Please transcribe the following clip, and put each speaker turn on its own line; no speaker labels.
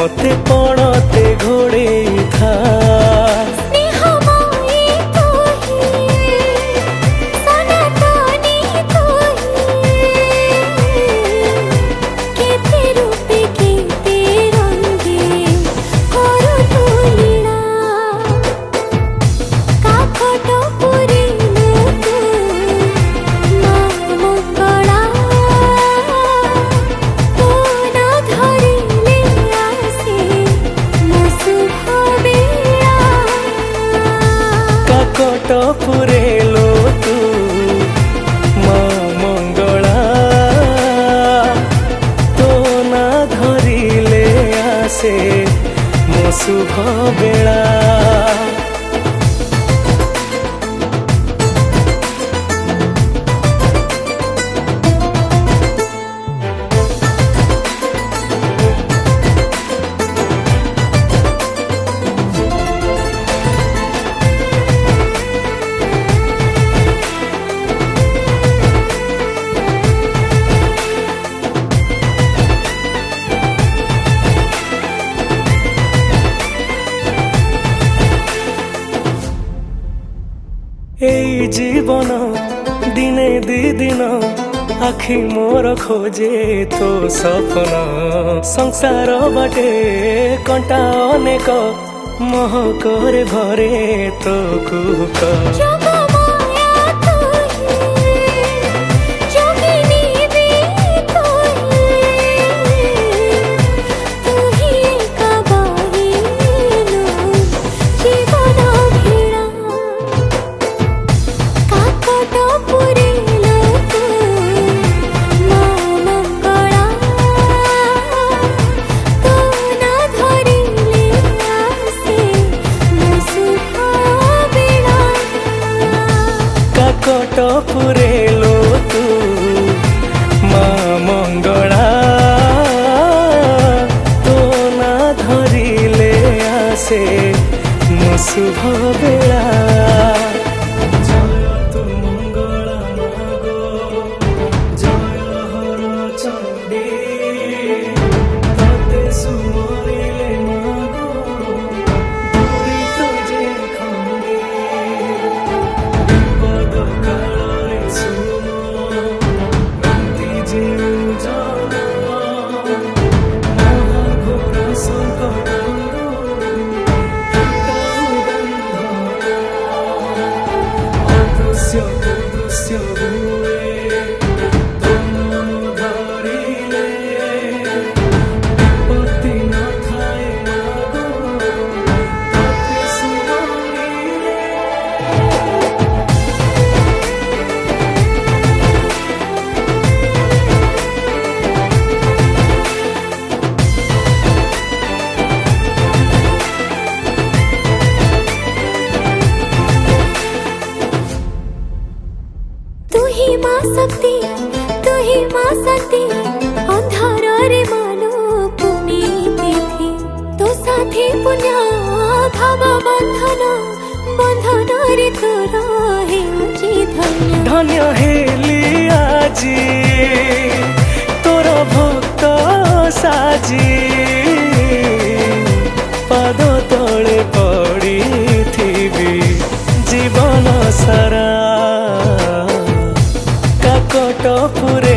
मते पड़ते घोड़े था पुरे लो तू माँ मंगला तो ना धरिले आसे मो शुभ बेला এই জীবন দিনে দি দিন আখি মোর খোঁজে তো সপন সংসার বাটে কଣ୍ଟା অনেক মোহ করে ভরে তো কুক कट पुरे लो तू माँ मंगला तो ना धरिले आसे मो शुभ बेला जय तू मंगला मागो जय हर चंडी तते सुमरिले मागो दूरी तो जे खंडी दृश्य हुए तुम धरिले विपत्ति न थाए मागो तते सुमरिले
तू ही माँ शक्ति अंधार रे मानो पुनीति थी तो साथी पुण्य भाव बंधन बंधन रे तोर हेउची धन्य
धन्य हेली आजी तोर भक्त साजी पाद तले पड़ी थी जीवन सारा कट पुरे